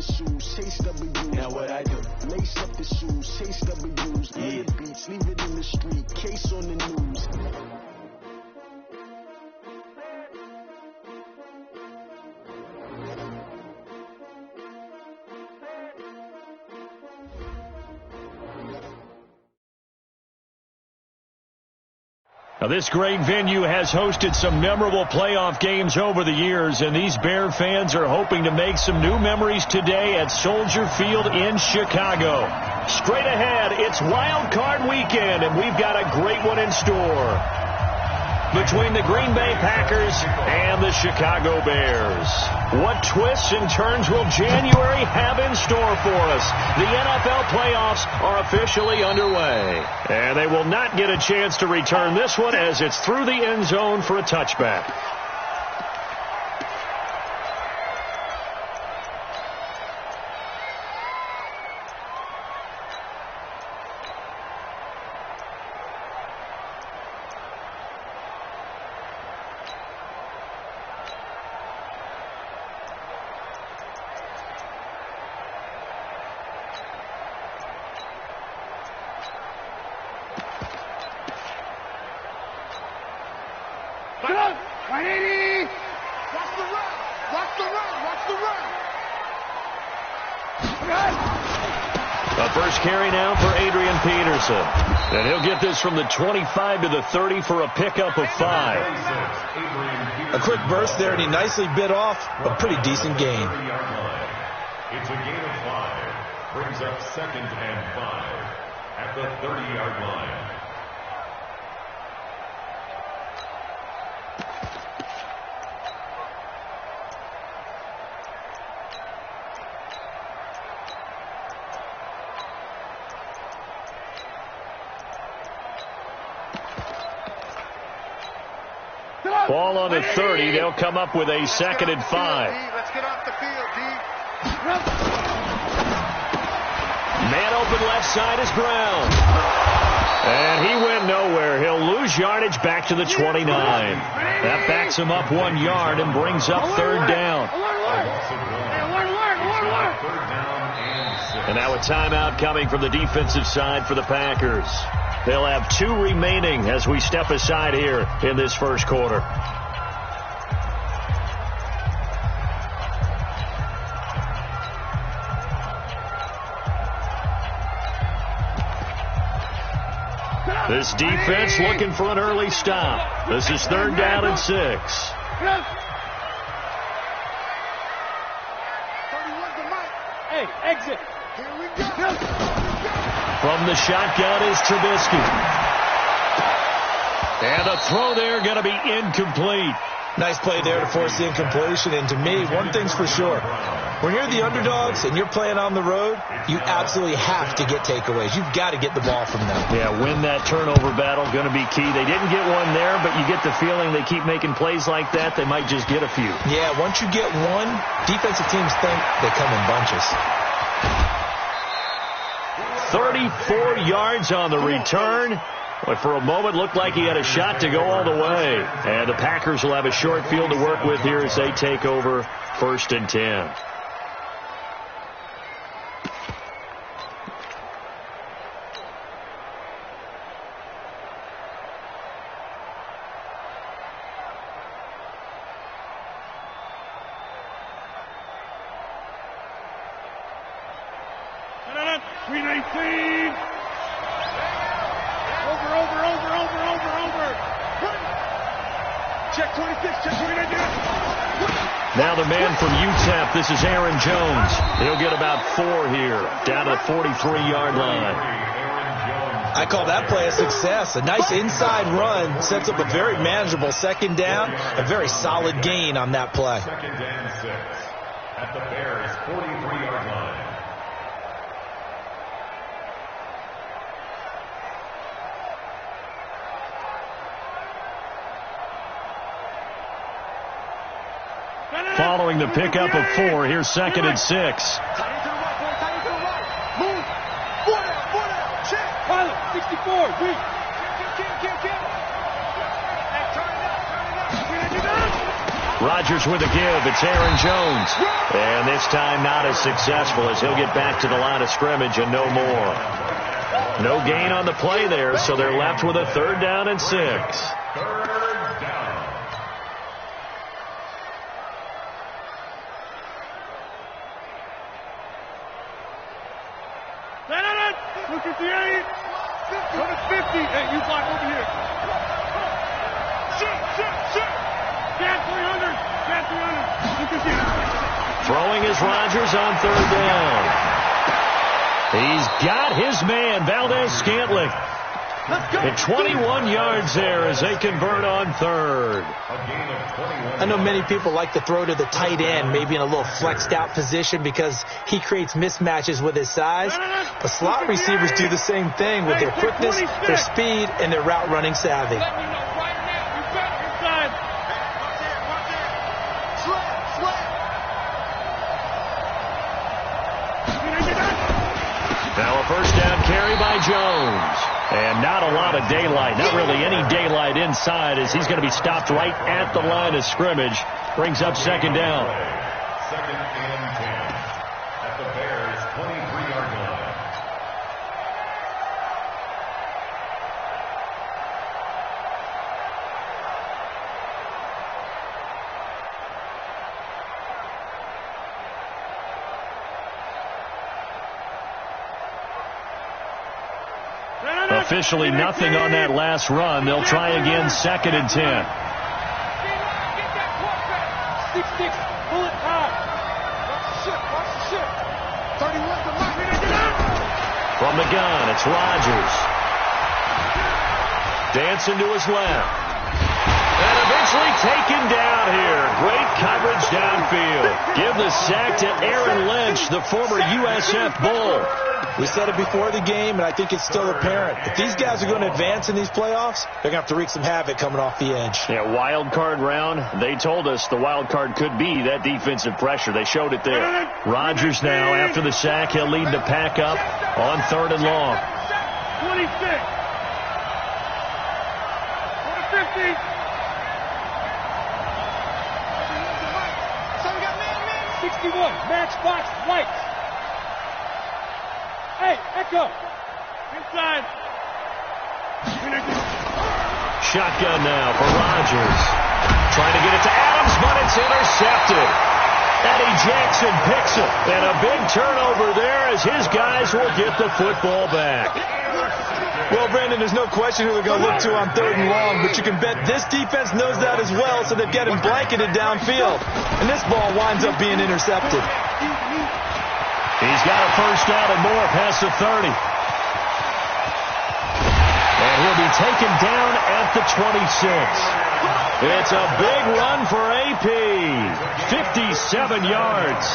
shoes, chase W's. Now what I do? Lace up the shoes, chase W's. Yeah. The beats, leave it in the street, case on the news. Now, this great venue has hosted some memorable playoff games over the years, and these Bear fans are hoping to make some new memories today at Soldier Field in Chicago. Straight ahead, it's Wild Card Weekend, and we've got a great one in store between the Green Bay Packers and the Chicago Bears. What twists and turns will January have in store for us? The NFL playoffs are officially underway, and they will not get a chance to return this one as it's through the end zone for a touchback. And he'll get this from the 25 to the 30 for a pickup of 5. A quick burst there, and he nicely bit off a pretty decent gain. It's a gain of 5. Brings up 2nd and 5 at the 30-yard line. Ball on the 30. They'll come up with a 2nd and 5. Let's get off the field, D. Man open left side is Brown. And he went nowhere. He'll lose yardage back to the 29. That backs him up 1 yard and brings up 3rd down. And now a timeout coming from the defensive side for the Packers. They'll have 2 remaining as we step aside here in this first quarter. This defense looking for an early stop. This is 3rd down and 6. Hey, exit. Here we go. From the shotgun is Trubisky. And a throw there going to be incomplete. Nice play there to force the incompletion. And to me, one thing's for sure. When you're the underdogs and you're playing on the road, you absolutely have to get takeaways. You've got to get the ball from them. Yeah, win that turnover battle, going to be key. They didn't get one there, but you get the feeling they keep making plays like that, they might just get a few. Yeah, once you get one, defensive teams think they come in bunches. 34 yards on the return. But for a moment, looked like he had a shot to go all the way. And the Packers will have a short field to work with here as they take over 1st and 10. Now the man from UTEP, this is Aaron Jones. He'll get about 4 here, down to the 43-yard line. I call that play a success. A nice inside run sets up a very manageable 2nd down, a very solid gain on that play. 2nd and 6 at the Bears' 43-yard line. Following the pickup of 4, here's 2nd and 6. Rodgers with a give. It's Aaron Jones. And this time not as successful as he'll get back to the line of scrimmage and no more. No gain on the play there, so they're left with a 3rd down and 6. Third down. Look at the 8. Go to 50. Hey, you block over here. Shit. Cat 300. Cat 300. Look at this. Throwing is Rodgers on 3rd down. He's got his man, Valdez-Scantling. And 21 yards there as they convert on 3rd. I know many people like to throw to the tight end, maybe in a little flexed out position because he creates mismatches with his size. But slot receivers do the same thing with their quickness, their speed, and their route running savvy. Now a 1st down carry by Jones. And not a lot of daylight, not really any daylight inside as he's going to be stopped right at the line of scrimmage. Brings up 2nd down. 2nd and 10 at the Bears' 23-yard line. Officially nothing on that last run. They'll try again 2nd and 10. 6-6. Pull it high. Watch the ship. 31 to Mike. From the gun, it's Rodgers. Dancing to his left. And eventually taken down here. Great coverage downfield. Give the sack to Aaron Lynch, the former USF Bull. We said it before the game, and I think it's still apparent. If these guys are going to advance in these playoffs, they're going to have to wreak some havoc coming off the edge. Yeah, wild card round. They told us the wild card could be that defensive pressure. They showed it there. Rodgers now, after the sack, he'll lead the pack up on 3rd and long. 26. Go to 50. So we got man. 61. Matchbox lights. Hey, Echo. Inside. Shotgun now for Rodgers. Trying to get it to Adams, but it's intercepted. Eddie Jackson picks it. And a big turnover there as his guys will get the football back. Well, Brandon, there's no question who they're going to look to on 3rd and long, but you can bet this defense knows that as well, so they've got him blanketed downfield. And this ball winds up being intercepted. He's got a 1st down and more past the 30. And he'll be taken down at the 26. It's a big run for AP. 57 yards.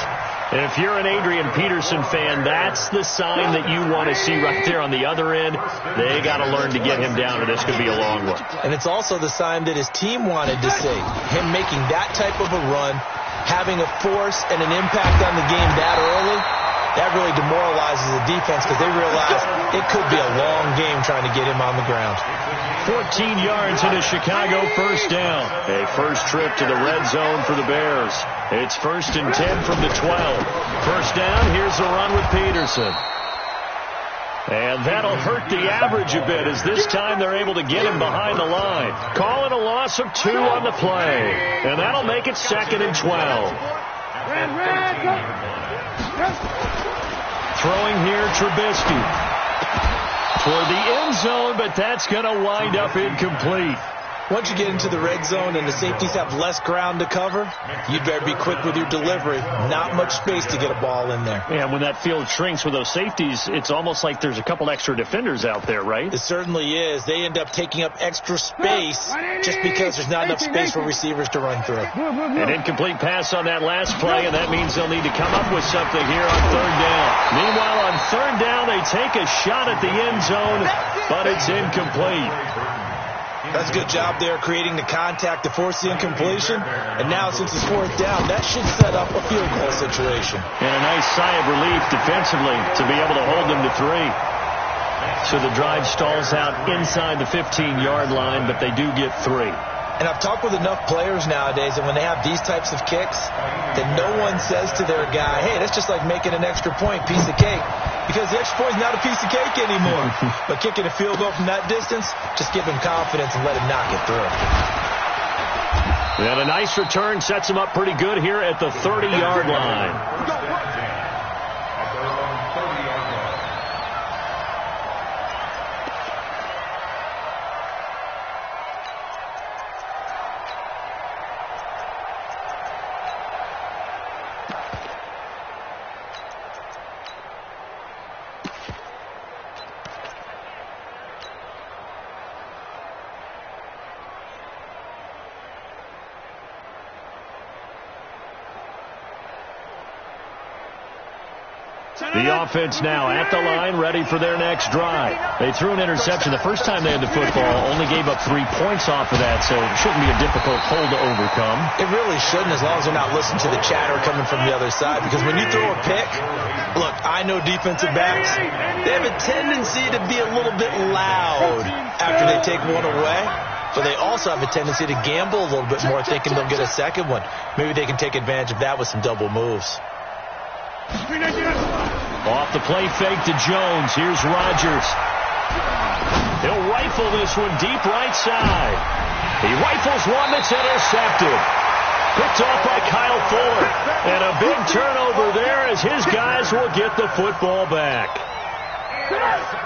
If you're an Adrian Peterson fan, that's the sign that you want to see right there on the other end. They got to learn to get him down, or this could be a long one. And it's also the sign that his team wanted to see. Him making that type of a run, having a force and an impact on the game that early, that really demoralizes the defense because they realize it could be a long game trying to get him on the ground. 14 yards into Chicago, 1st down. A first trip to the red zone for the Bears. It's 1st and 10 from the 12. 1st down, here's the run with Peterson. And that'll hurt the average a bit as this time they're able to get him behind the line. Calling a loss of 2 on the play. And that'll make it 2nd and 12. Throwing here, Trubisky. Toward the end zone, but that's going to wind up incomplete. Once you get into the red zone and the safeties have less ground to cover, you'd better be quick with your delivery. Not much space to get a ball in there. Yeah, when that field shrinks with those safeties, it's almost like there's a couple extra defenders out there, right? It certainly is. They end up taking up extra space just because there's not enough space for receivers to run through. An incomplete pass on that last play, and that means they'll need to come up with something here on 3rd down. Meanwhile, on 3rd down, they take a shot at the end zone, but it's incomplete. That's a good job there creating the contact to force the incompletion. And now since it's 4th down, that should set up a field goal situation. And a nice sigh of relief defensively to be able to hold them to 3. So the drive stalls out inside the 15-yard line, but they do get 3. And I've talked with enough players nowadays, and when they have these types of kicks, then no one says to their guy, hey, that's just like making an extra point, piece of cake. Because the extra point is not a piece of cake anymore. But kicking a field goal from that distance, just give him confidence and let him knock it through. And a nice return sets him up pretty good here at the 30-yard line. The offense now at the line, ready for their next drive. They threw an interception the first time they had the football, only gave up 3 points off of that, so it shouldn't be a difficult hole to overcome. It really shouldn't, as long as we're not listening to the chatter coming from the other side, because when you throw a pick, look, I know defensive backs, they have a tendency to be a little bit loud after they take one away. But they also have a tendency to gamble a little bit more, thinking they'll get a second one. Maybe they can take advantage of that with some double moves. Off the play fake to Jones. Here's Rodgers. He'll rifle this one deep right side. He rifles one that's intercepted. Picked off by Kyle Fuller. And a big turnover there as his guys will get the football back.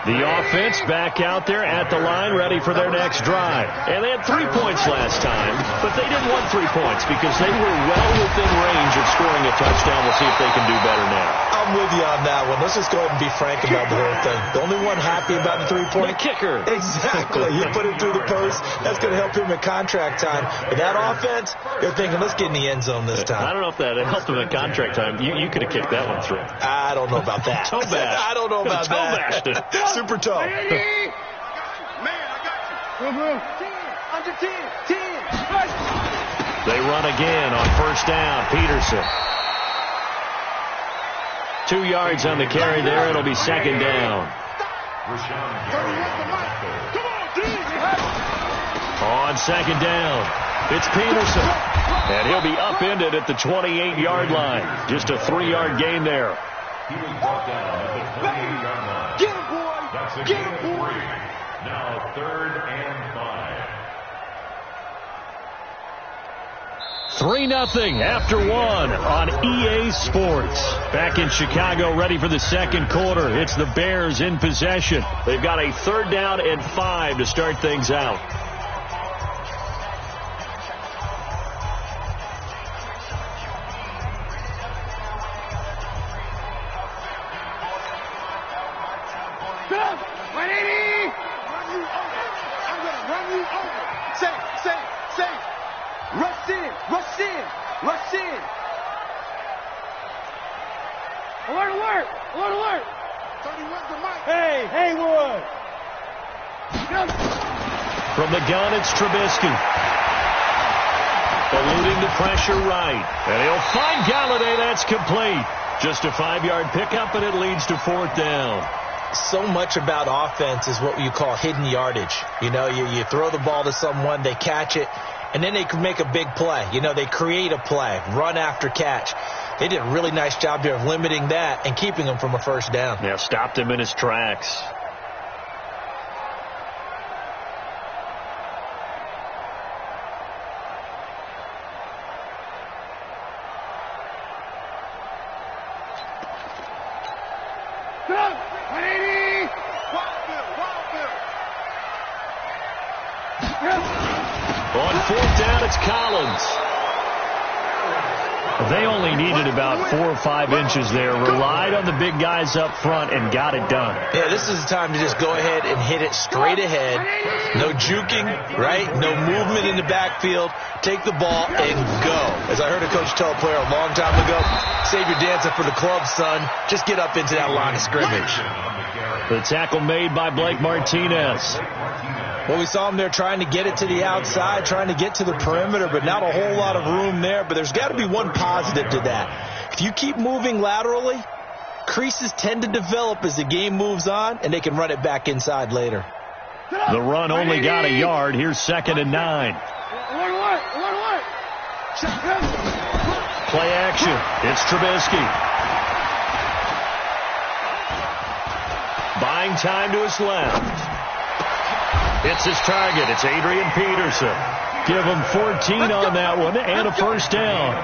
The offense back out there at the line, ready for their next drive. And they had 3 points last time, but they didn't want 3 points because they were well within range of scoring a touchdown. We'll see if they can do better now. I'm with you on that one. Let's just go ahead and be frank about the whole thing. The only one happy about the 3-point? The kicker. Exactly. You put it through the post. That's going to help him at contract time. But that offense, they're thinking, let's get in the end zone this time. I don't know if that helped him at contract time. You could have kicked that one through. I don't know about that. Toe bash. I don't know about that. Super toe. Man, I got you. Under 10. They run again on first down. Peterson. 2 yards on the carry there. It'll be second down. On second down, it's Peterson. And he'll be upended at the 28-yard line. Just a 3-yard gain there. He was brought down at the 28-yard line. Get him, boy. That's a gain of 3. Now 3rd and 5. 3-0 after 1 on EA Sports. Back in Chicago, ready for the second quarter. It's the Bears in possession. They've got a 3rd down and 5 to start things out. Alert! Hey, Haywood! From the gun, it's Trubisky. Eluding the pressure right. And he'll find Galladay. That's complete. Just a 5-yard pickup, and it leads to 4th down. So much about offense is what you call hidden yardage. You know, you throw the ball to someone, they catch it, and then they can make a big play. You know, they create a play, run after catch. They did a really nice job there of limiting that and keeping him from a first down. Yeah, stopped him in his tracks. On 4th down, it's Collins. They only needed about 4 or 5 inches there. Relied on the big guys up front and got it done. Yeah, this is the time to just go ahead and hit it straight ahead. No juking, right? No movement in the backfield. Take the ball and go. As I heard a coach tell a player a long time ago, save your dancing for the club, son. Just get up into that line of scrimmage. The tackle made by Blake Martinez. Well, we saw him there trying to get it to the outside, trying to get to the perimeter, but not a whole lot of room there. But there's got to be one positive to that. If you keep moving laterally, creases tend to develop as the game moves on, and they can run it back inside later. The run only got a yard. Here's 2nd and 9. Play action. It's Trubisky. Buying time to his left. It's his target. It's Adrian Peterson. Give him 14 on that one and a first down.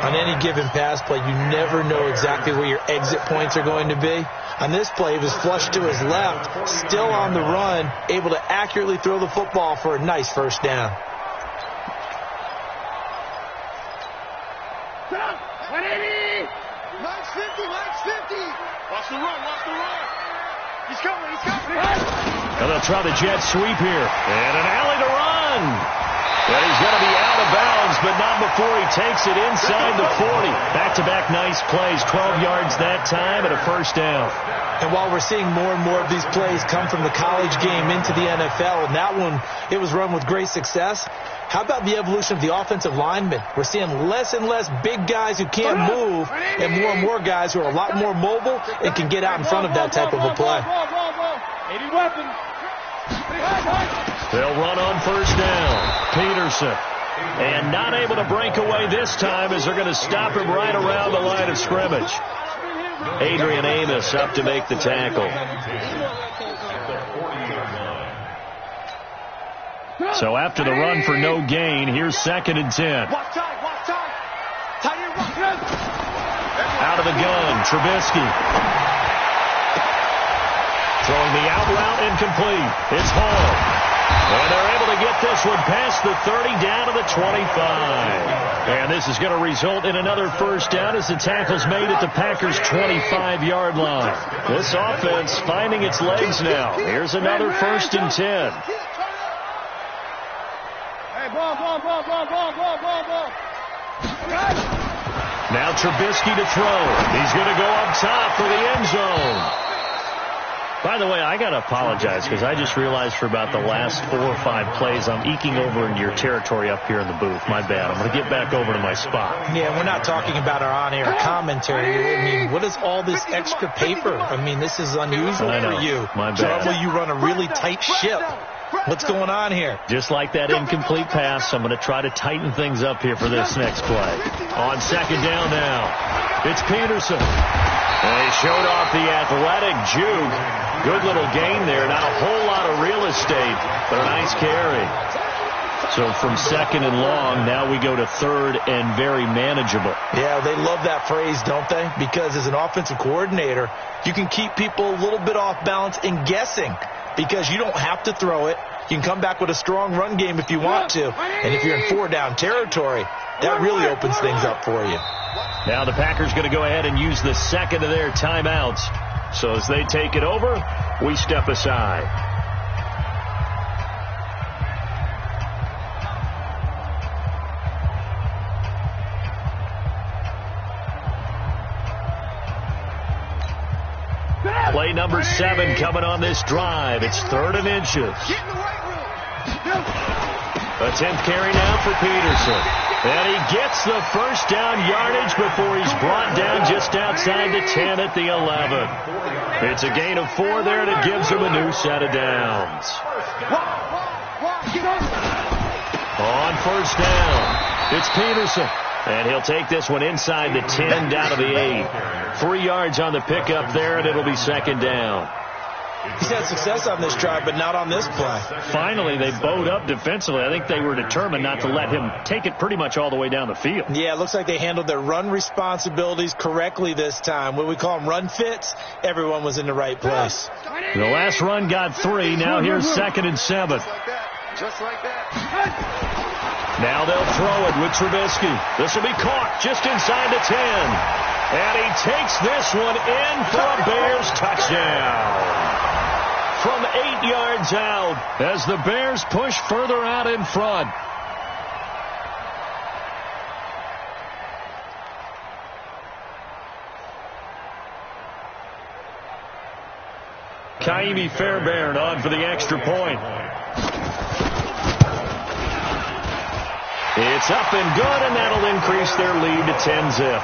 On any given pass play, you never know exactly where your exit points are going to be. On this play, he was flushed to his left, still on the run, able to accurately throw the football for a nice first down. 180! Max 50, Max 50! Watch the run, watch the run! He's coming, he's coming! And they'll try the jet sweep here. And an alley to run. And he's going to be out of bounds, but not before he takes it inside the 40. Back-to-back nice plays, 12 yards that time and a first down. And while we're seeing more and more of these plays come from the college game into the NFL, and that one, it was run with great success, how about the evolution of the offensive linemen? We're seeing less and less big guys who can't move and more guys who are a lot more mobile and can get out in front of that type of a play. 80 weapon. They'll run on first down. Peterson. And not able to break away this time as they're going to stop him right around the line of scrimmage. Adrian Amos up to make the tackle. So after the run for no gain, here's 2nd and 10. Out of the gun, Trubisky. Throwing the out route incomplete. It's Hall. And they're able to get this one past the 30 down to the 25. And this is going to result in another first down as the tackle's made at the Packers' 25-yard line. This offense finding its legs now. Here's another 1st and 10. Ball. Now Trubisky to throw. He's going to go up top for the end zone. By the way, I got to apologize because I just realized for about the last 4 or 5 plays I'm eking over into your territory up here in the booth. My bad. I'm going to get back over to my spot. Yeah, we're not talking about our on-air commentary. I mean, what is all this extra paper? I mean, this is unusual for you. My bad. Normally you run a really tight ship. What's going on here? Just like that incomplete pass, I'm going to try to tighten things up here for this next play. On 2nd down now, it's Peterson. And he showed off the athletic juke. Good little gain there. Not a whole lot of real estate, but a nice carry. So from 2nd and long, now we go to 3rd and very manageable. Yeah, they love that phrase, don't they? Because as an offensive coordinator, you can keep people a little bit off balance and guessing because you don't have to throw it. You can come back with a strong run game if you want to. And if you're in 4-down territory, that really opens things up for you. Now the Packers going to go ahead and use the 2nd of their timeouts. So as they take it over, we step aside. Play number 7 coming on this drive. It's 3rd and inches. A 10th carry now for Peterson. And he gets the first down yardage before he's brought down just outside the 10 at the 11. It's a gain of 4 there, and it gives him a new set of downs. On first down, it's Peterson. And he'll take this one inside the 10 down to the 8. 3 yards on the pickup there, and it'll be 2nd down. He's had success on this drive, but not on this play. Finally, they bowed up defensively. I think they were determined not to let him take it pretty much all the way down the field. Yeah, it looks like they handled their run responsibilities correctly this time. What we call them run fits, everyone was in the right place. The last run got 3. Now here's 2nd and 7. Just like that. Now they'll throw it with Trubisky. This will be caught just inside the 10. And he takes this one in for a Bears touchdown. From 8 yards out as the Bears push further out in front. Kaimi Fairbairn on for the extra point. It's up and good, and that'll increase their lead to 10-zip.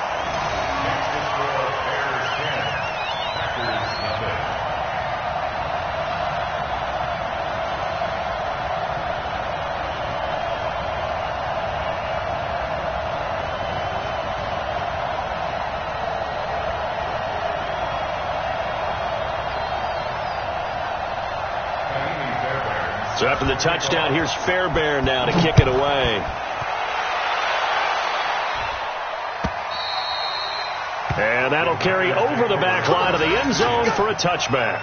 So after the touchdown, here's Fairbairn now to kick it away. And that'll carry over the back line of the end zone for a touchback.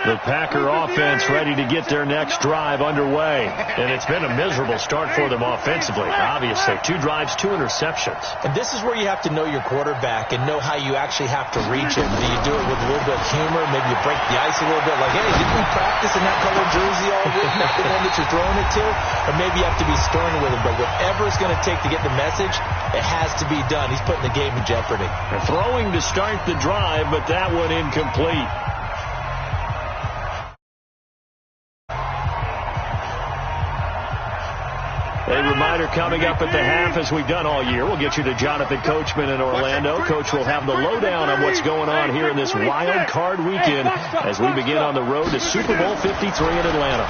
The Packer offense ready to get their next drive underway. And it's been a miserable start for them offensively. Obviously, 2 drives, 2 interceptions. And this is where you have to know your quarterback and know how you actually have to reach him. Do you do it with a little bit of humor? Maybe you break the ice a little bit. Like, hey, didn't we practice in that colored jersey all week? Not the one that you're throwing it to? Or maybe you have to be stern with him. But whatever it's going to take to get the message, it has to be done. He's putting the game in jeopardy. They're throwing to start the drive, but that one incomplete. A reminder coming up at the half, as we've done all year. We'll get you to Jonathan Coachman in Orlando. Coach will have the lowdown on what's going on here in this wild card weekend as we begin on the road to Super Bowl 53 in Atlanta.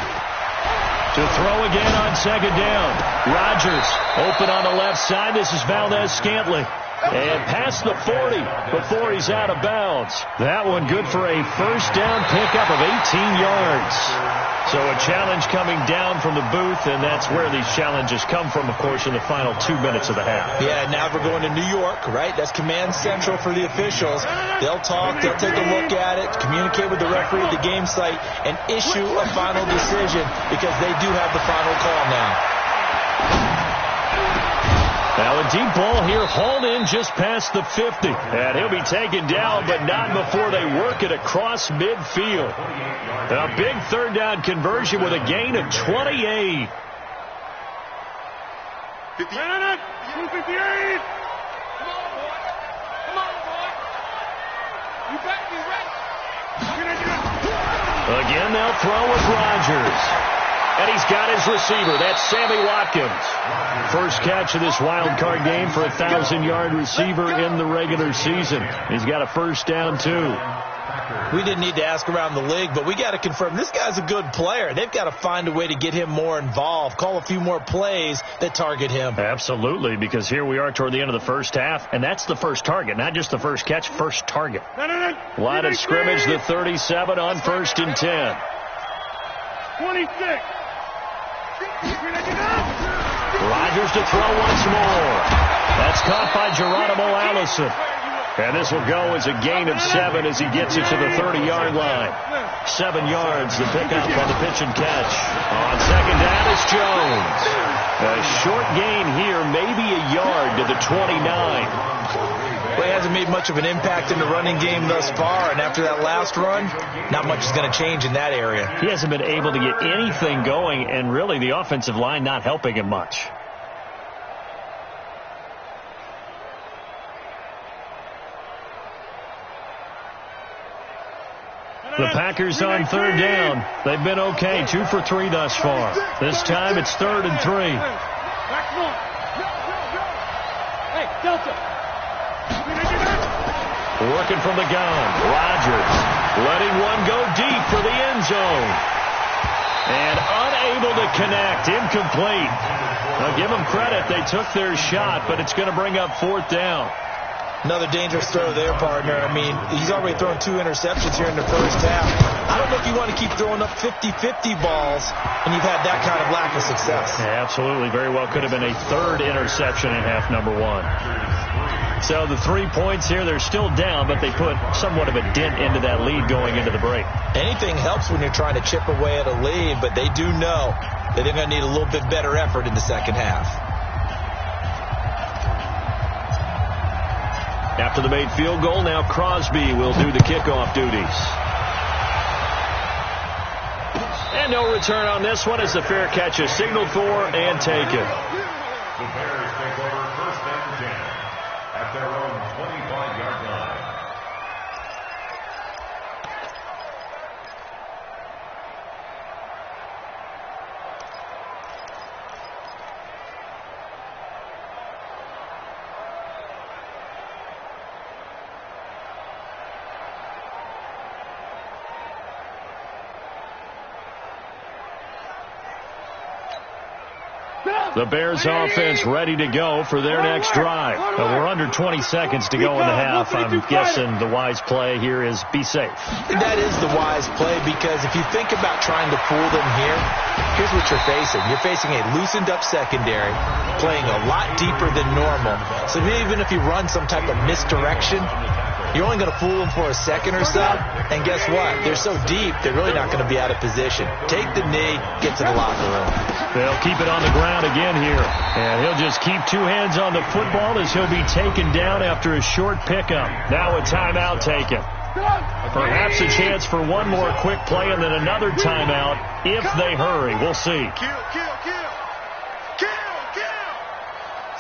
To throw again on second down. Rodgers open on the left side. This is Valdez-Scantling. And past the 40 before he's out of bounds. That one good for a first down pickup of 18 yards. So a challenge coming down from the booth, and that's where these challenges come from, of course, in the final 2 minutes of the half. Yeah, now we're going to New York, right? That's command central for the officials. They'll talk, they'll take a look at it, communicate with the referee at the game site, and issue a final decision because they do have the final call now. Now a deep ball here, hauled in just past the 50. And he'll be taken down, but not before they work it across midfield. A big third down conversion with a gain of 28. 258. Come on, boy. Come on, boy. You better be ready. Again, they'll throw with Rodgers. And he's got his receiver. That's Sammy Watkins. First catch of this wild card game for a 1,000-yard receiver in the regular season. He's got a first down, too. We didn't need to ask around the league, but we got to confirm this guy's a good player. They've got to find a way to get him more involved, call a few more plays that target him. Absolutely, because here we are toward the end of the first half, and that's the first target, not just the first catch, first target. Line of scrimmage, the 37 on 1st and 10. 26. Rodgers to throw once more. That's caught by Geronimo Allison. And this will go as a gain of 7 as he gets it to the 30-yard line. 7 yards to pick up on the pitch and catch. On second down, it's Jones. A short gain here, maybe a yard to the 29. Well, he hasn't made much of an impact in the running game thus far, and after that last run, not much is going to change in that area. He hasn't been able to get anything going, and really the offensive line not helping him much. The Packers on third down. They've been okay, 2 for 3 thus far. This time it's 3rd and 3. Hey, Delta. Working from the gun. Rodgers letting one go deep for the end zone. And unable to connect. Incomplete. Now give them credit. They took their shot, but it's going to bring up 4th down. Another dangerous throw there, partner. I mean, he's already thrown 2 interceptions here in the first half. I don't know if you want to keep throwing up 50-50 balls when you've had that kind of lack of success. Yeah, absolutely. Very well could have been a 3rd interception in half number 1. So the 3 points here, they're still down, but they put somewhat of a dent into that lead going into the break. Anything helps when you're trying to chip away at a lead, but they do know that they're going to need a little bit better effort in the second half. After the made field goal, now Crosby will do the kickoff duties. And no return on this one as the fair catch is signaled for and taken. The Bears take over 1st and 10 at their own 25-yard line. The Bears offense ready to go for their next drive. We're under 20 seconds to go in the half. I'm guessing the wise play here is be safe. That is the wise play, because if you think about trying to fool them here, here's what you're facing. You're facing a loosened up secondary, playing a lot deeper than normal. So even if you run some type of misdirection, you're only going to fool them for a second or so. And guess what? They're so deep, they're really not going to be out of position. Take the knee, get to the locker room. They'll keep it on the ground again here. And he'll just keep two hands on the football as he'll be taken down after a short pickup. Now a timeout taken. Perhaps a chance for one more quick play and then another timeout if they hurry. We'll see. Kill.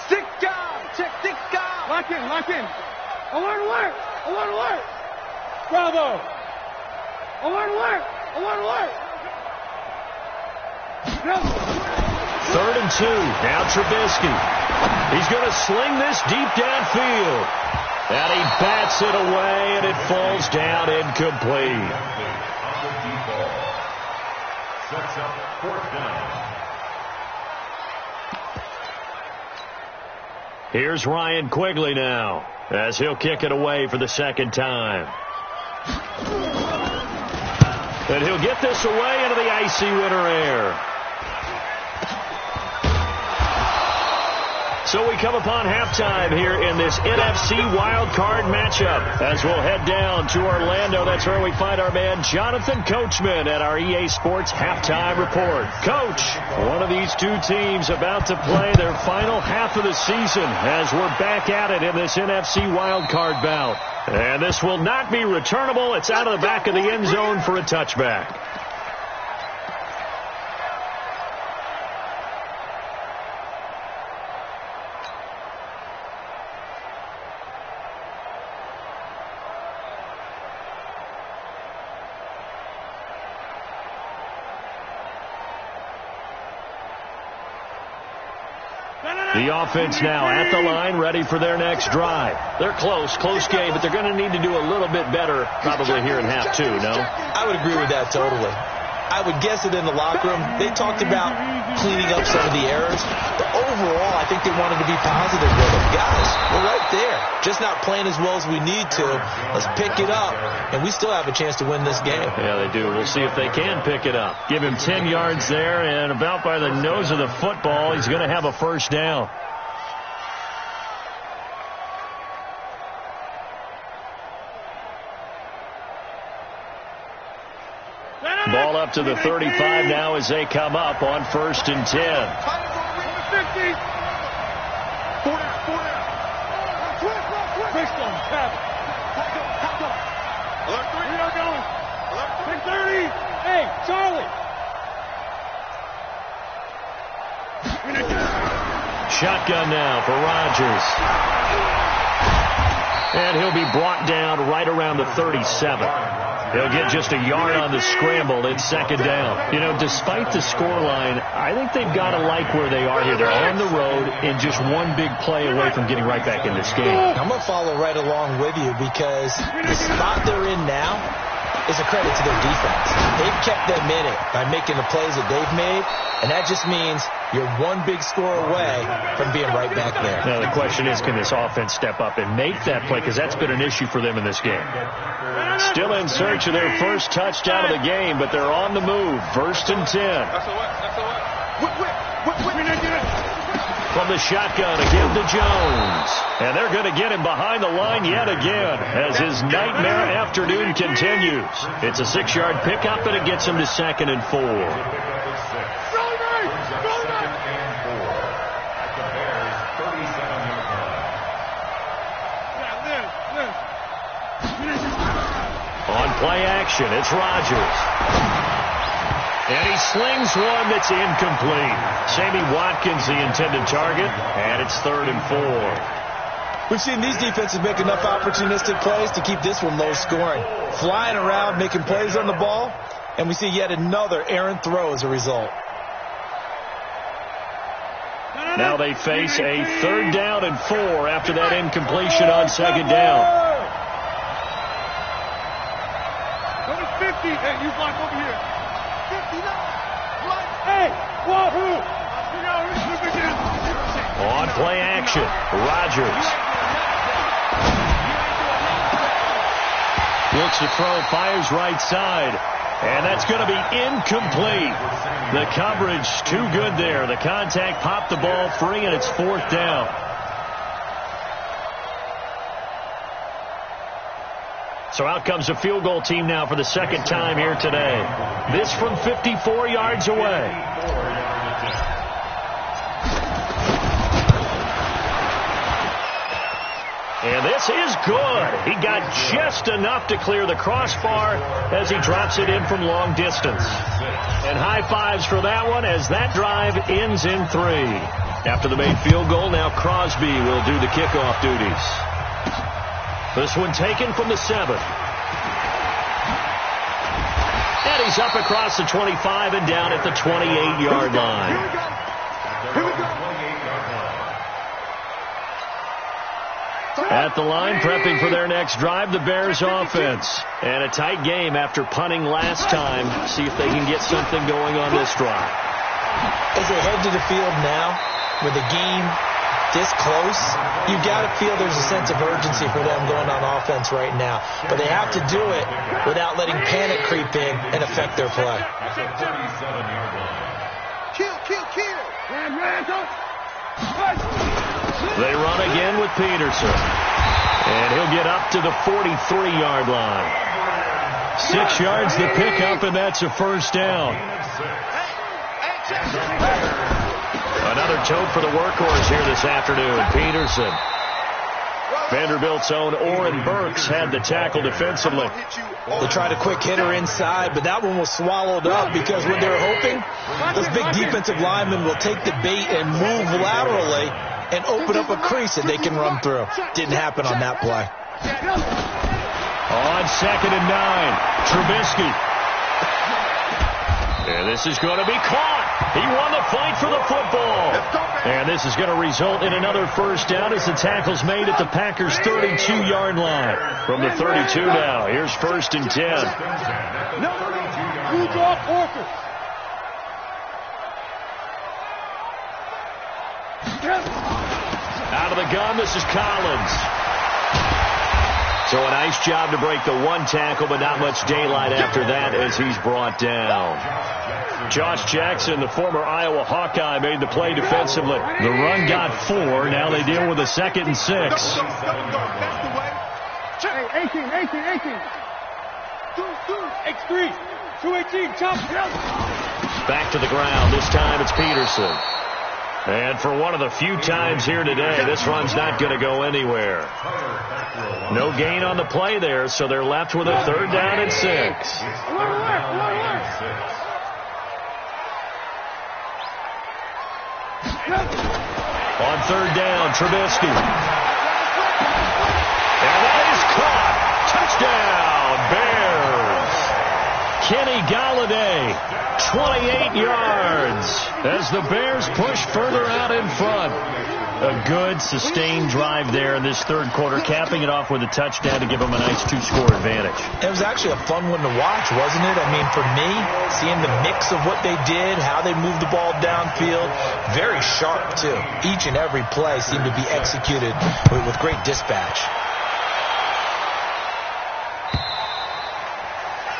Stick down. Check, stick down. Lock in. Alert. Bravo. Alert. 3rd and 2. Now Trubisky. He's going to sling this deep downfield. And he bats it away, and it falls down incomplete. Sets up 4th down. Here's Ryan Quigley now, as he'll kick it away for the second time. And he'll get this away into the icy winter air. So we come upon halftime here in this NFC wildcard matchup. As we'll head down to Orlando, that's where we find our man Jonathan Coachman at our EA Sports Halftime Report. Coach, one of these two teams about to play their final half of the season as we're back at it in this NFC wildcard bout. And this will not be returnable. It's out of the back of the end zone for a touchback. The offense now at the line, ready for their next drive. They're close game, but they're going to need to do a little bit better probably here in half two, no? I would agree with that totally. I would guess that in the locker room, they talked about cleaning up some of the errors. But overall, I think they wanted to be positive with them. Guys, we're right there. Just not playing as well as we need to. Let's pick it up, and we still have a chance to win this game. Yeah, they do. We'll see if they can pick it up. Give him 10 yards there, and about by the nose of the football, he's going to have a first down. Ball up to the 35 now as they come up on 1st and 10. 4 Hey, Charlie. Shotgun now for Rodgers. And he'll be brought down right around the 37. He'll get just a yard on the scramble. It's 2nd down. You know, despite the scoreline, I think they've got to like where they are here. They're on the road and just one big play away from getting right back in this game. I'm going to follow right along with you because the spot they're in now is a credit to their defense. They've kept them in it by making the plays that they've made, and that just means you're one big score away from being right back there. Now, the question is, can this offense step up and make that play? Because that's been an issue for them in this game. Still in search of their first touchdown of the game, but they're on the move. 1st and 10. From the shotgun again to Jones. And they're going to get him behind the line yet again as his nightmare afternoon continues. It's a 6-yard pickup, and it gets him to 2nd and 4. On play action, it's Rodgers. And he slings one that's incomplete. Sammy Watkins, the intended target, and it's 3rd and 4. We've seen these defenses make enough opportunistic plays to keep this one low scoring. Flying around, making plays on the ball, and we see yet another errant throw as a result. Now they face a 3rd down and 4 after that incompletion on 2nd down. 50. Hey, you block over here. 59. Hey, wahoo. On play action, Rodgers. Looks to throw, fires right side. And that's going to be incomplete. The coverage too good there. The contact popped the ball free, and it's 4th down. So out comes the field goal team now for the second time here today. This from 54 yards away. And this is good. He got just enough to clear the crossbar as he drops it in from long distance. And high fives for that one as that drive ends in 3. After the made field goal, now Crosby will do the kickoff duties. This one taken from the 7. And he's up across the 25 and down at the 28-yard line. Here we go. At the line, prepping for their next drive, the Bears offense. And a tight game after punting last time. See if they can get something going on this drive. As they head to the field now, with the game this close, you've got to feel there's a sense of urgency for them going on offense right now. But they have to do it without letting panic creep in and affect their play. Kill. They run again with Peterson. And he'll get up to the 43-yard line. 6 yards the pickup, and that's a first down. Another tote for the workhorse here this afternoon, Peterson. Vanderbilt's own Oren Burks had the tackle defensively. They tried a quick hitter inside, but that one was swallowed up because when they're hoping, those big defensive linemen will take the bait and move laterally and open up a crease that they can run through. Didn't happen on that play. On 2nd and 9, Trubisky. And this is going to be caught. He won the fight for the football. And this is going to result in another first down as the tackle's made at the Packers' 32-yard line. From the 32 now, here's 1st and 10. Out of the gun, this is Collins. So a nice job to break the one tackle, but not much daylight after that as he's brought down. Josh Jackson, the former Iowa Hawkeye, made the play defensively. The run got 4. Now they deal with a 2nd and 6. Hey, 18. X3. 218. Chop. Back to the ground. This time it's Peterson. And for one of the few times here today, this run's not going to go anywhere. No gain on the play there, so they're left with a 3rd down and 6. On 3rd down, Trubisky. And that is caught. Touchdown, Bears. Kenny Golladay, 28 yards as the Bears push further out in front. A good, sustained drive there in this 3rd quarter, capping it off with a touchdown to give them a nice 2-score advantage. It was actually a fun one to watch, wasn't it? I mean, for me, seeing the mix of what they did, how they moved the ball downfield, very sharp, too. Each and every play seemed to be executed with great dispatch.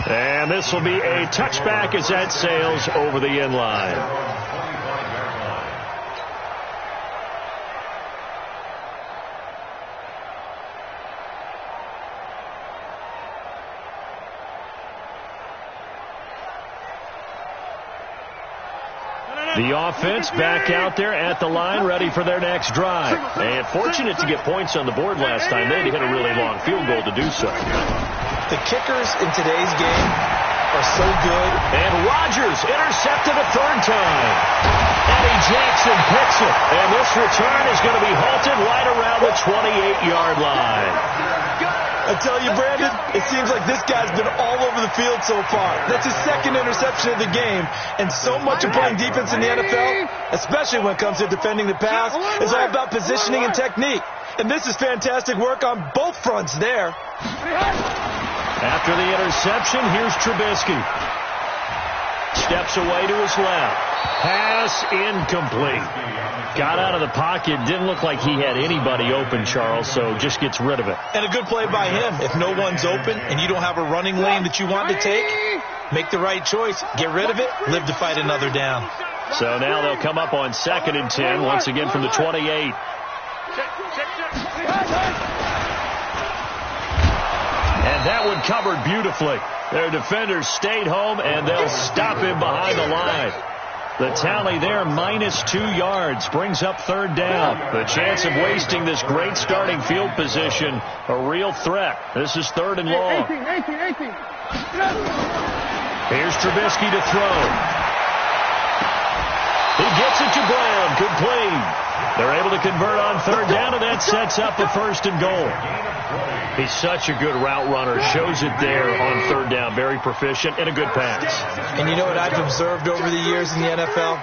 And this will be a touchback as that sails over the end line. The offense back out there at the line, ready for their next drive. And fortunate to get points on the board last time. They had to hit a really long field goal to do so. The kickers in today's game are so good. And Rodgers intercepted a 3rd time. Eddie Jackson picks it. And this return is going to be halted right around the 28-yard line. I tell you, Brandon, it seems like this guy's been all over the field so far. That's his 2nd interception of the game. And so much of playing defense in the NFL, especially when it comes to defending the pass, is all about positioning and technique. And this is fantastic work on both fronts there. After the interception, here's Trubisky. Steps away to his left. Pass incomplete. Got out of the pocket. Didn't look like he had anybody open, Charles, so just gets rid of it. And a good play by him. If no one's open and you don't have a running lane that you want to take, make the right choice. Get rid of it. Live to fight another down. So now they'll come up on 2nd and 10, once again from the 28. And that one covered beautifully. Their defenders stayed home, and they'll stop him behind the line. The tally there, -2 yards, brings up 3rd down. The chance of wasting this great starting field position, a real threat. This is 3rd and long. 18. Here's Trubisky to throw. He gets it to Brown, complete. They're able to convert on 3rd down, and that sets up a 1st and goal. He's such a good route runner. Shows it there on 3rd down. Very proficient and a good pass. And you know what I've observed over the years in the NFL?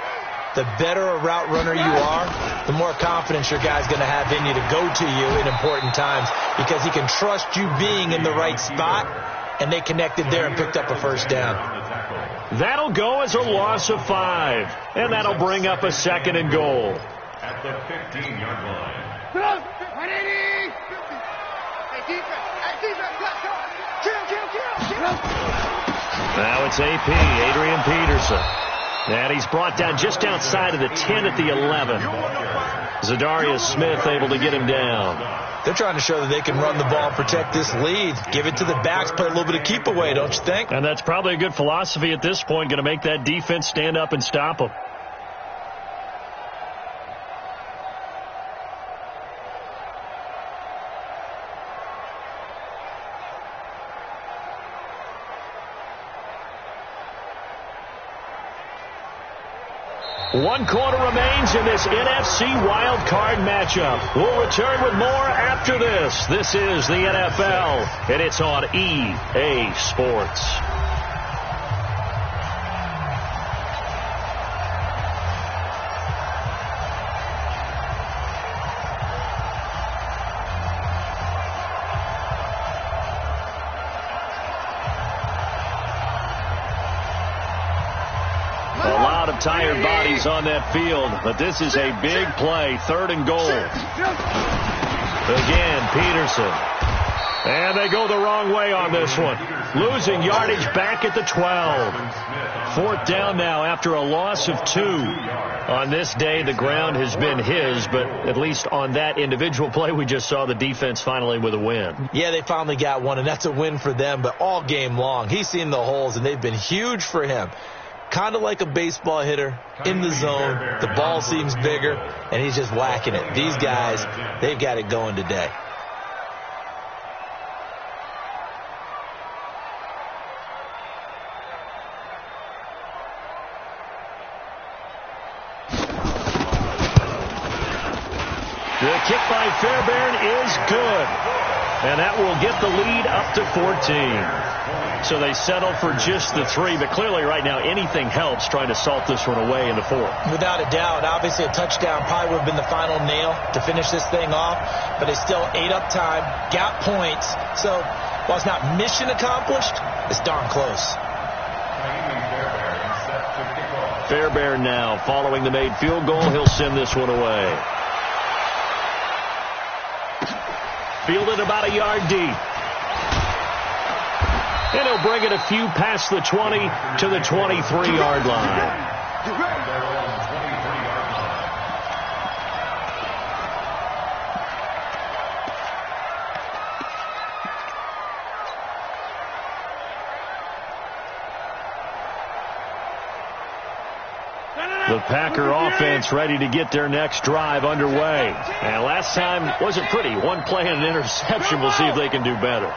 The better a route runner you are, the more confidence your guy's going to have in you to go to you in important times, because he can trust you being in the right spot, and they connected there and picked up a 1st down. That'll go as a loss of 5, and that'll bring up a 2nd and goal. At the 15-yard line. Now it's AP, Adrian Peterson. And he's brought down just outside of the 10 at the 11. Zadarius Smith able to get him down. They're trying to show that they can run the ball and protect this lead. Give it to the backs, play a little bit of keep away, don't you think? And that's probably a good philosophy at this point, going to make that defense stand up and stop them. One quarter remains in this NFC wild card matchup. We'll return with more after this. This is the NFL, and it's on EA Sports. Tired bodies on that field, but this is a big play. 3rd and goal. Again, Peterson. And they go the wrong way on this one. Losing yardage back at the 12. 4th down now after a loss of 2. On this day, the ground has been his, but at least on that individual play, we just saw the defense finally with a win. Yeah, they finally got one, and that's a win for them, but all game long, he's seen the holes, and they've been huge for him. Kind of like a baseball hitter in the zone. The ball seems bigger, and he's just whacking it. These guys, they've got it going today. The kick by Fairbairn is good, and that will get the lead up to 14. So they settle for just the 3, but clearly right now anything helps trying to salt this one away in the 4th. Without a doubt. Obviously a touchdown probably would have been the final nail to finish this thing off, but they still ate up time, got points. So while it's not mission accomplished, it's darn close. Fairbairn now following the made field goal. He'll send this one away. Fielded about a yard deep. And he'll bring it a few past the 20 to the 23-yard line. The Packer offense ready to get their next drive underway. And last time wasn't pretty. One play and an interception. We'll see if they can do better.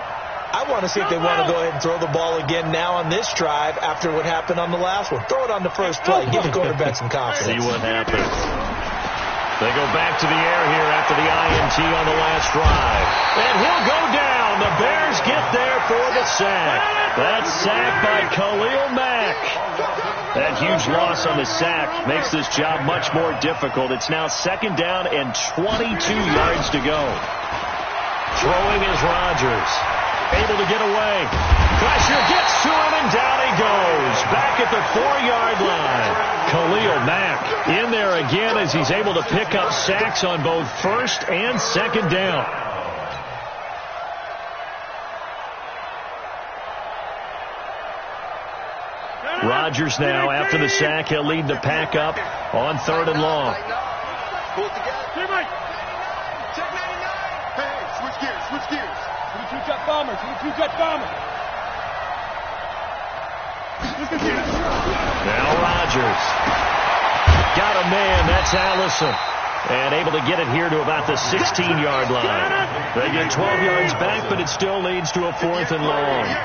I want to see if they want to go ahead and throw the ball again now on this drive after what happened on the last one. Throw it on the first play. Give the quarterback some confidence. See what happens. They go back to the air here after the INT on the last drive. And he'll go down. The Bears get there for the sack. That sack by Khalil Mack. That huge loss on the sack makes this job much more difficult. It's now 2nd down and 22 yards to go. Throwing is Rodgers. Able to get away. Pressure gets to him, and down he goes. back at the 4-yard line. Khalil Mack in there again as he's able to pick up sacks on both first and second down. Rodgers now, after the sack, he'll lead the pack up on 3rd and long. Pull it together. Check 99. Hey, switch gears, switch gears. Switch jet bombers, switch jet bombers. Now Rodgers. Got a man, that's Allison. And able to get it here to about the 16-yard line. They get 12 yards back, but it still leads to a 4th and long. Let's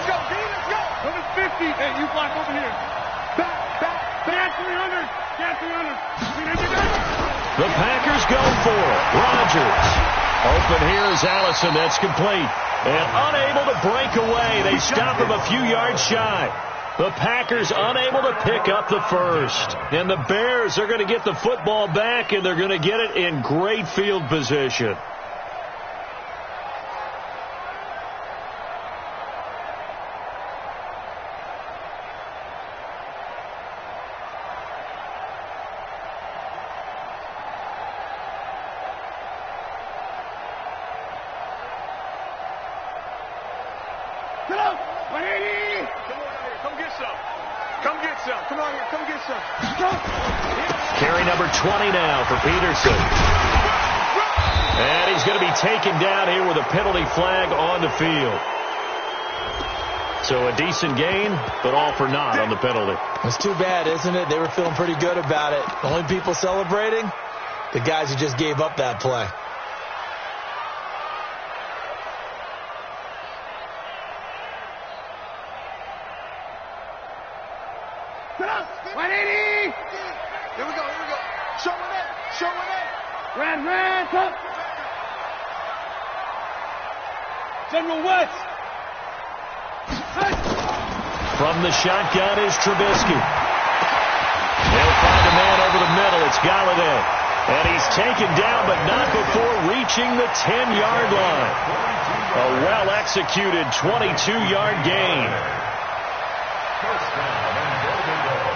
go, D, let's go. Number 50. Hey, you block over here. Back 300. Back 300. The Packers go for it. Rodgers. Open here is Allison. That's complete. And unable to break away. They stop him a few yards shy. The Packers unable to pick up the first. And the Bears are going to get the football back, and they're going to get it in great field position. Carry number 20 now for Peterson. And he's going to be taken down here with a penalty flag on the field. So a decent gain, but all for naught on the penalty. It's too bad, isn't it? They were feeling pretty good about it. The only people celebrating, the guys who just gave up that play. General West. From the shotgun is Trubisky. They'll find a man over the middle. It's Galladay. And he's taken down, but not before reaching the 10-yard line. A well-executed 22-yard gain. First down and golden goal.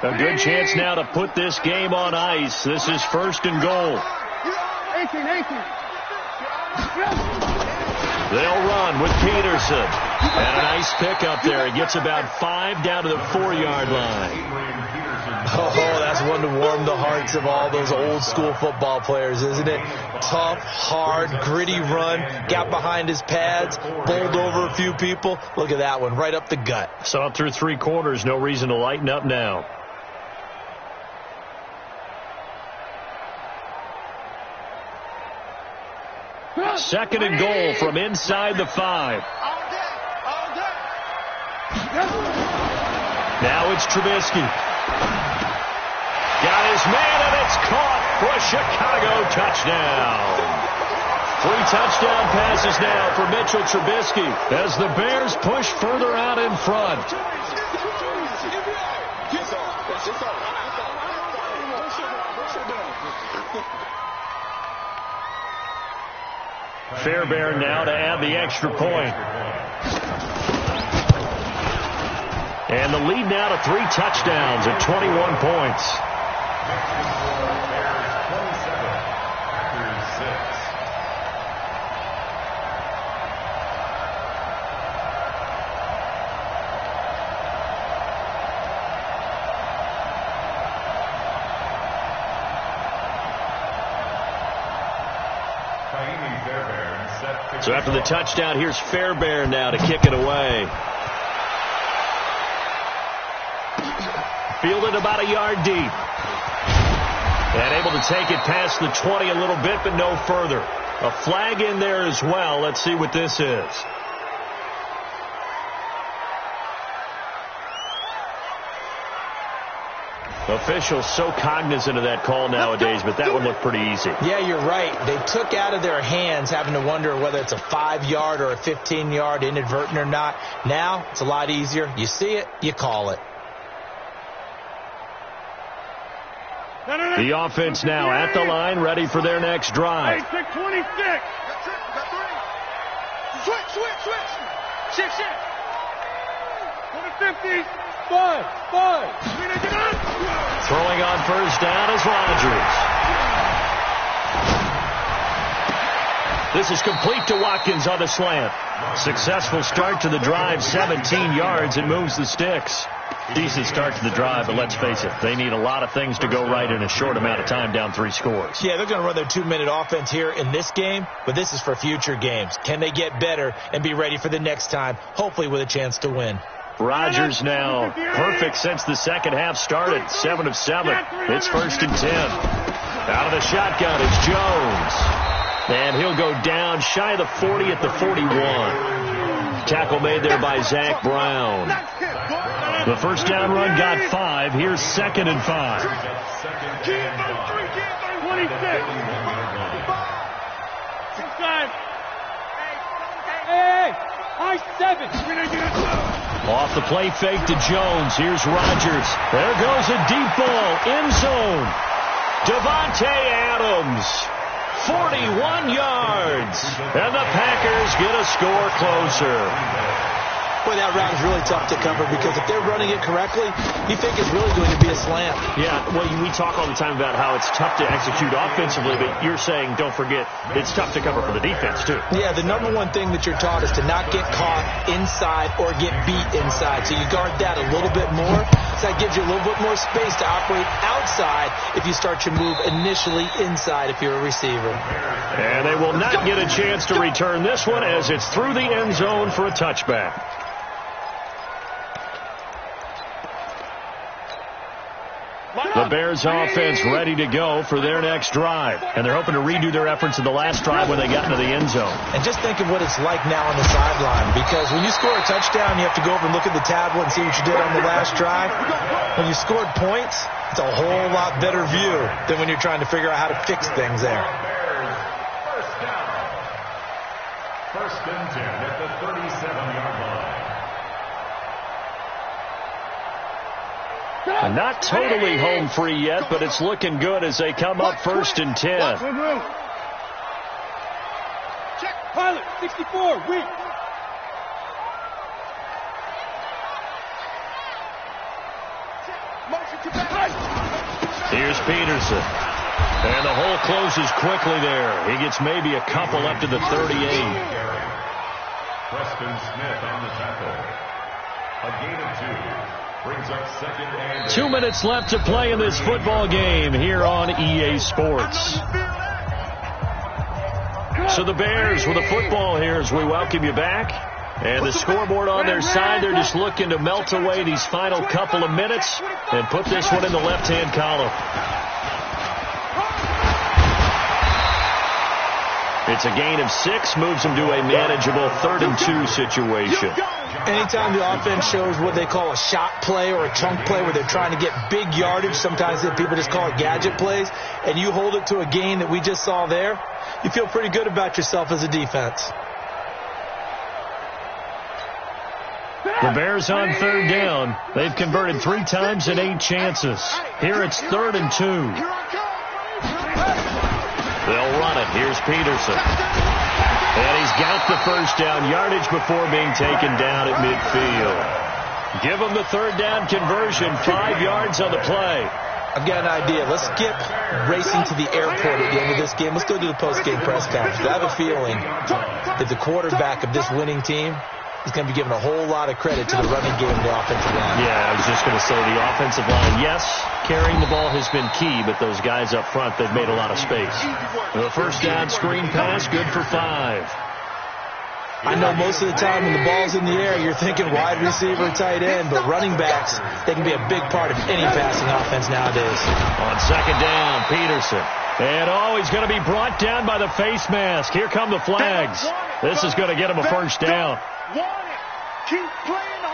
A good chance now to put this game on ice. This is 1st and goal. 18. They'll run with Peterson. And a nice pickup there. He gets about 5 down to the 4-yard line. Oh, that's one to warm the hearts of all those old school football players, isn't it? Tough, hard, gritty run. Got behind his pads, bowled over a few people. Look at that one, right up the gut. Saw it through 3 quarters. No reason to lighten up now. Second and goal from inside the 5. Now it's Trubisky. Got his man, and it's caught for a Chicago touchdown. 3 touchdown passes now for Mitchell Trubisky as the Bears push further out in front. Fairbairn now to add the extra point. And the lead now to 3 touchdowns at 21 points. So after the touchdown, here's Fairbairn now to kick it away. Fielded about a yard deep. And able to take it past the 20 a little bit, but no further. A flag in there as well. Let's see what this is. Officials so cognizant of that call nowadays, but that one looked pretty easy. Yeah, you're right. They took out of their hands having to wonder whether it's a 5-yard or a 15-yard inadvertent or not. Now, it's a lot easier. You see it, you call it. The offense now at the line, ready for their next drive. 26. Switch. To the 50. 5. Throwing on first down is Rodgers. This is complete to Watkins on the slant. Successful start to the drive, 17 yards, and moves the sticks. Decent start to the drive, but let's face it, they need a lot of things to go right in a short amount of time, down 3 scores. Yeah, they're going to run their 2-minute offense here in this game, but this is for future games. Can they get better and be ready for the next time, hopefully with a chance to win? Rodgers now perfect since the second half started. 7 of 7. It's 1st and 10. Out of the shotgun, it's Jones. And he'll go down shy of the 40 at the 41. Tackle made there by Zach Brown. The first down run got 5. Here's 2nd and 5. 26. Hey, high 7. Off the play fake to Jones. Here's Rodgers. There goes a deep ball. End zone. Davante Adams. 41 yards. And the Packers get a score closer. Boy, that route is really tough to cover because if they're running it correctly, you think it's really going to be a slant. Yeah, well, we talk all the time about how it's tough to execute offensively, but you're saying, don't forget, it's tough to cover for the defense, too. Yeah, the number one thing that you're taught is to not get caught inside or get beat inside. So you guard that a little bit more. So that gives you a little bit more space to operate outside if you start your move initially inside if you're a receiver. And they will not get a chance to return this one as it's through the end zone for a touchback. The Bears offense ready to go for their next drive. And they're hoping to redo their efforts in the last drive when they got into the end zone. And just think of what it's like now on the sideline. Because when you score a touchdown, you have to go over and look at the tablet and see what you did on the last drive. When you scored points, it's a whole lot better view than when you're trying to figure out how to fix things there. First and 10 at the 37-yard line. Not totally home free yet, but it's looking good as they come up 1st and 10. Check, pilot, 64, weak. Here's Peterson. And the hole closes quickly there. He gets maybe a couple up to the 38. Preston Smith on the tackle. A gain of 2. Brings up 2nd and 8. 2 minutes left to play in this football game here on EA Sports. So the Bears with the football here as we welcome you back. And the scoreboard on their side, they're just looking to melt away these final couple of minutes and put this one in the left-hand column. It's a gain of 6, moves them to a manageable 3rd and 2 situation. Anytime the offense shows what they call a shot play or a chunk play where they're trying to get big yardage, sometimes people just call it gadget plays, and you hold it to a gain that we just saw there, you feel pretty good about yourself as a defense. The Bears on 3rd down. They've converted 3 times in 8 chances. Here it's 3rd and 2. They'll run it. Here's Peterson. And he's got the first down yardage before being taken down at midfield. Give him the 3rd down conversion. 5 yards on the play. I've got an idea. Let's skip racing to the airport at the end of this game. Let's go to the post-game press conference. I have a feeling that the quarterback of this winning team is going to be given a whole lot of credit to the running game and the offensive line. Yeah, I was just going to say the offensive line, yes, carrying the ball has been key, but those guys up front, they've made a lot of space. The first down screen pass, good for 5. I know most of the time when the ball's in the air, you're thinking wide receiver, tight end, but running backs, they can be a big part of any passing offense nowadays. On 2nd down, Peterson. And he's going to be brought down by the face mask. Here come the flags. This is going to get him a first down. Keep playing